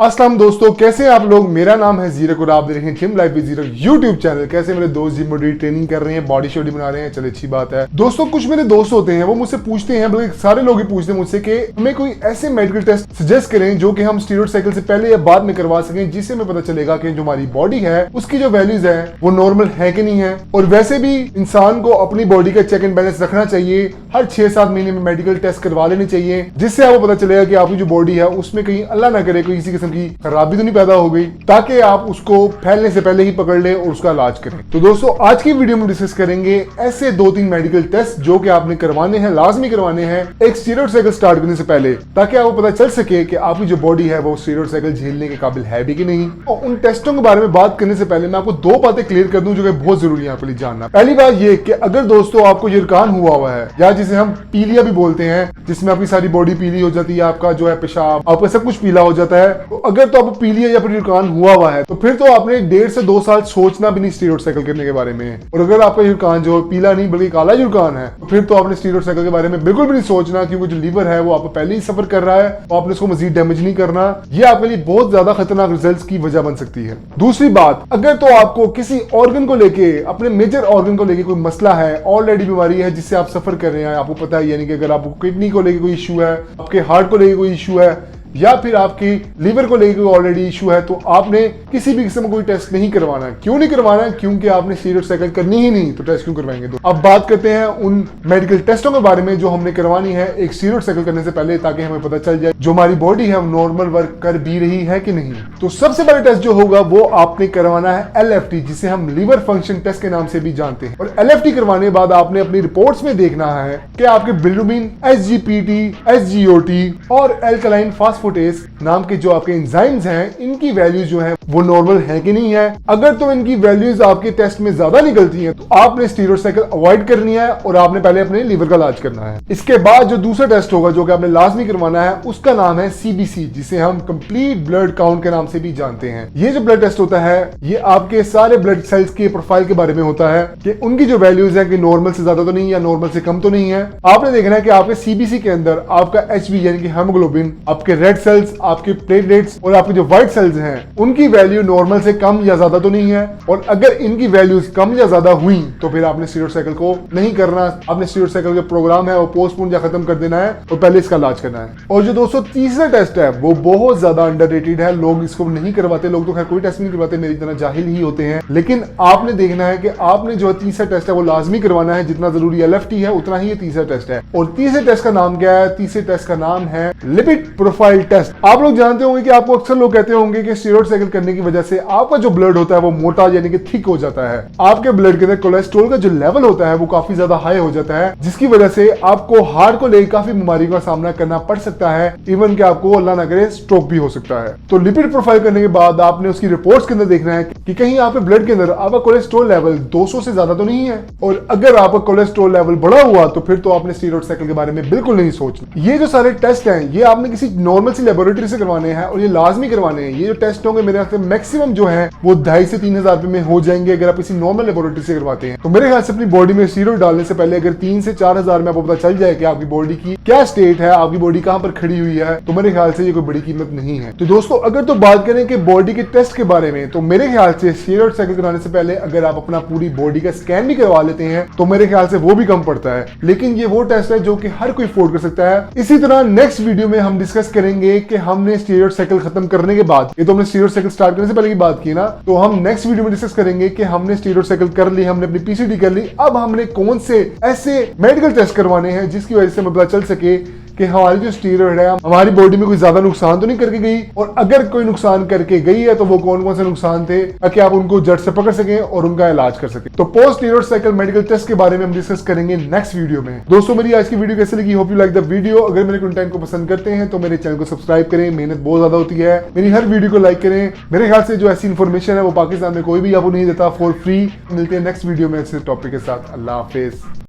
अस्सलाम दोस्तों, कैसे हैं आप लोग। मेरा नाम है जीरक और आप देख रहे हैं gym life with Zeerak YouTube channel. कैसे मेरे दोस्त जिम बॉडी ट्रेनिंग कर रहे हैं, बॉडी शॉडी बना रहे हैं, चले अच्छी बात है। दोस्तों कुछ मेरे दोस्त होते हैं वो मुझसे पूछते हैं, बल्कि सारे लोग ही पूछते हैं मुझसे कि हमें कोई ऐसे मेडिकल टेस्ट सजेस्ट करें जो कि हम स्टीरॉयड साइकिल से पहले या बाद में करवा सकें, जिससे हमें पता चलेगा कि जो हमारी बॉडी है उसकी जो वैल्यूज है वो नॉर्मल है कि नहीं है। और वैसे भी इंसान को अपनी बॉडी का चेक एंड बैलेंस रखना चाहिए, हर 6-7 महीने में मेडिकल टेस्ट करवा लेने चाहिए, जिससे आपको पता चलेगा कि आपकी जो बॉडी है उसमें कहीं अल्लाह ना करे कोई किसी किस्म की खराबी तो नहीं पैदा हो गई, ताकि आप उसको फैलने से पहले ही पकड़ लें और उसका इलाज करें। तो दोस्तों आज की वीडियो में डिस्कस करेंगे ऐसे 2-3 मेडिकल टेस्ट जो कि आपने करवाने हैं, लाजमी करवाने हैं एक स्टीरॉयड साइकिल स्टार्ट करने से पहले, ताकि आपको पता चल सके कि आपकी जो बॉडी है वो स्टीरॉयड साइकिल झेलने के काबिल है भी कि नहीं। और उन टेस्टों के बारे में बात करने से पहले मैं आपको 2 बातें क्लियर कर दूं जो कि बहुत जरूरी है आपके लिए जानना। पहली बात ये कि अगर दोस्तों आपको यरकान हुआ है, या जिसे हम पीलिया भी बोलते हैं, जिसमें आपकी सारी बॉडी पीली हो जाती है, आपका जो है पेशाब, आपका सब कुछ पीला हो जाता है, तो अगर तो आपको पीलिया या फिर यरकान हुआ है तो फिर तो आपने 1.5 से 2 साल सोचना भी नहीं स्टीरॉयड साइकिल करने के बारे में। और अगर आपका यरकान जो पीला नहीं बल्कि काला यरकान है तो फिर तो आपने स्टीरॉयड साइकिल के बारे में बिल्कुल भी नहीं सोचना, क्योंकि जो लीवर है वो आपको पहले ही सफर कर रहा है, तो आपने उसको मजीद डैमेज नहीं करना। ये आपके लिए बहुत ज्यादा खतरनाक रिजल्ट्स की वजह बन सकती है। दूसरी बात, अगर तो आपको किसी ऑर्गन को लेके, अपने मेजर ऑर्गन को लेके कोई मसला है, ऑलरेडी बीमारी है जिससे आप सफर कर रहे हैं, आपको पता है, यानी कि अगर आपको किडनी को लेके कोई इशू है, आपके हार्ट को लेके कोई इशू है, या फिर आपकी लीवर को लेकर ऑलरेडी इशू है, तो आपने किसी भी किस्म का कोई टेस्ट नहीं करवाना। क्यों नहीं करवाना? क्योंकि आपने स्टीरॉयड साइकिल करनी ही नहीं, तो टेस्ट क्यों करवाएंगे। तो अब बात करते हैं उन मेडिकल टेस्टों के बारे में जो हमने करवानी है एक स्टीरॉयड साइकिल करने से पहले, ताकि हमें पता चल जाए जो हमारी बॉडी है वो नॉर्मल वर्क कर भी रही है कि नहीं। तो सबसे बड़ा टेस्ट जो होगा वो आपने करवाना है LFT, जिसे हम लीवर फंक्शन टेस्ट के नाम से भी जानते हैं। और LFT करवाने के बाद आपने अपनी रिपोर्ट्स में देखना है कि आपके बिलिरुबिन, SGPT, SGOT और एल्कलाइन फास्फेटेस नाम के जो आपके एंजाइम्स हैं, इनकी वैल्यूज जो है वो नॉर्मल है कि नहीं है। अगर तो इनकी वैल्यूज आपके टेस्ट में ज्यादा निकलती हैं तो आपने स्टीरॉयड साइकिल अवॉइड करनी है और आपने पहले अपने लीवर का इलाज करना है। इसके बाद जो दूसरा टेस्ट होगा जो कि आपने लाजमी करवाना है, उसका नाम है CBC, जिसे हम कंप्लीट ब्लड काउंट के नाम से भी जानते हैं। ये जो ब्लड टेस्ट होता है ये आपके सारे ब्लड सेल्स के प्रोफाइल के बारे में होता है कि उनकी जो वैल्यूज है कि नॉर्मल से ज्यादा तो नहीं या नॉर्मल से कम तो नहीं है। आपने देखना है कि आपके CBC के अंदर आपका HB यानी कि हेमोग्लोबिन, आपके रेड सेल्स, आपके प्लेटलेट्स और आपके जो व्हाइट सेल्स हैं उनकी वैल्यू नॉर्मल से कम या ज्यादा तो नहीं है। और अगर इनकी वैल्यूज कम या ज्यादा हुई तो फिर आपने स्टीरॉयड साइकिल को नहीं करना। आपने स्टीरॉयड साइकिल के प्रोग्राम है वो पोस्टपोन या खत्म कर देना है और पहले इसका इलाज करना है। और जो दोस्तों तीसरा टेस्ट है वो बहुत ज्यादा अंडररेटेड है, लोग इसको नहीं करवाते, लोग तो खैर कोई टेस्ट नहीं करवाते, मेरी तरह जाहिल ही होते हैं। लेकिन आपने देखना है कि आपने जो तीसरा टेस्ट है वो लाजमी करवाना है, जितना जरूरी LFT है उतना ही ये तीसरा टेस्ट है। और तीसरे टेस्ट का नाम क्या है? तीसरे टेस्ट का नाम है लिपिड प्रोफाइल टेस्ट। आप लोग जानते होंगे कि आपको अक्सर लोग कहते होंगे कि स्टीरॉयड साइकिल करने की वजह से आपका जो ब्लड होता है वो मोटा यानी कि थिक हो जाता है। आपके ब्लड के अंदर कोलेस्ट्रॉल का जो लेवल होता है वो काफी ज्यादा हाई हो जाता है, जिसकी वजह से आपको हार्ट को लेकर काफी बीमारियों का सामना करना पड़ सकता है, इवन कि आपको अल्लाह ना करे स्ट्रोक भी हो सकता है। तो लिपिड प्रोफाइल करने के बाद आपने उसकी रिपोर्ट्स के अंदर देखना है कि कहीं आपके ब्लड के अंदर आपका कोलेस्ट्रॉल लेवल 200 से ज्यादा तो नहीं है। और अगर आपका कोलेस्ट्रॉल लेवल बढ़ा हुआ तो फिर तो आपने स्टीरॉयड साइकिल के बारे में बिल्कुल नहीं सोचना। ये जो सारे टेस्ट हैं ये आपने किसी नॉर्मल सी लेबोरेटरी से करवाने हैं और ये लाजमी करवाने हैं। ये जो टेस्ट होंगे मेरे ख्याल से मैक्सिमम जो है वो 2,500 से 3,000 रुपए में हो जाएंगे अगर आप किसी नॉर्मल लेबोरेटरी से करवाते हैं। तो मेरे ख्याल से अपनी बॉडी में स्टीरॉयड डालने से पहले अगर 3 से 4,000 में आपको पता चल जाए कि आपकी बॉडी की क्या स्टेट है, आपकी बॉडी कहां पर खड़ी हुई है, तो मेरे ख्याल से ये कोई बड़ी कीमत नहीं है। तो दोस्तों अगर तो बात करें कि बॉडी के टेस्ट के बारे में, तो मेरे ख्याल से स्टीरॉयड साइकिल कराने से पहले अगर आप अपना पूरी बॉडी का स्कैन भी करवा लेते हैं तो मेरे ख्याल से वो भी कम पड़ता है। लेकिन ये वो टेस्ट है जो कि हर कोई अफोर्ड कर सकता है। इसी तरह नेक्स्ट वीडियो में हम डिस्कस करेंगे कि हमने स्टीरॉयड साइकिल खत्म करने के बाद, ये तो हमने स्टीरॉयड साइकिल स्टार्ट करने से पहले की बात की ना, तो हम नेक्स्ट वीडियो में डिस्कस करेंगे कि हमने स्टीरॉयड साइकिल कर ली, हमने अपनी PCD कर ली, अब हमने कौन से ऐसे मेडिकल टेस्ट करवाने हैं जिसकी वजह से हमें पता चल सके कि हमारी जो स्टीरॉयड है हमारी बॉडी में कोई ज्यादा नुकसान तो नहीं करके गई, और अगर कोई नुकसान करके गई है तो वो कौन कौन से नुकसान थे, ताकि आप उनको जड़ से पकड़ सकें और उनका इलाज कर सकें। तो post steroid cycle medical test के बारे में हम डिस्कस करेंगे नेक्स्ट वीडियो में। दोस्तों मेरी आज की वीडियो कैसे लगी? Hope you like the video. अगर मेरे कंटेंट को पसंद करते हैं तो मेरे चैनल को सब्सक्राइब करें, मेहनत बहुत ज्यादा होती है, मेरी हर वीडियो को लाइक करें। मेरे ख्याल से जो ऐसी इन्फॉर्मेशन है वो पाकिस्तान में कोई भी आपको नहीं देता फॉर फ्री। मिलते हैं नेक्स्ट वीडियो में ऐसे टॉपिक के साथ। अल्लाह हाफिज।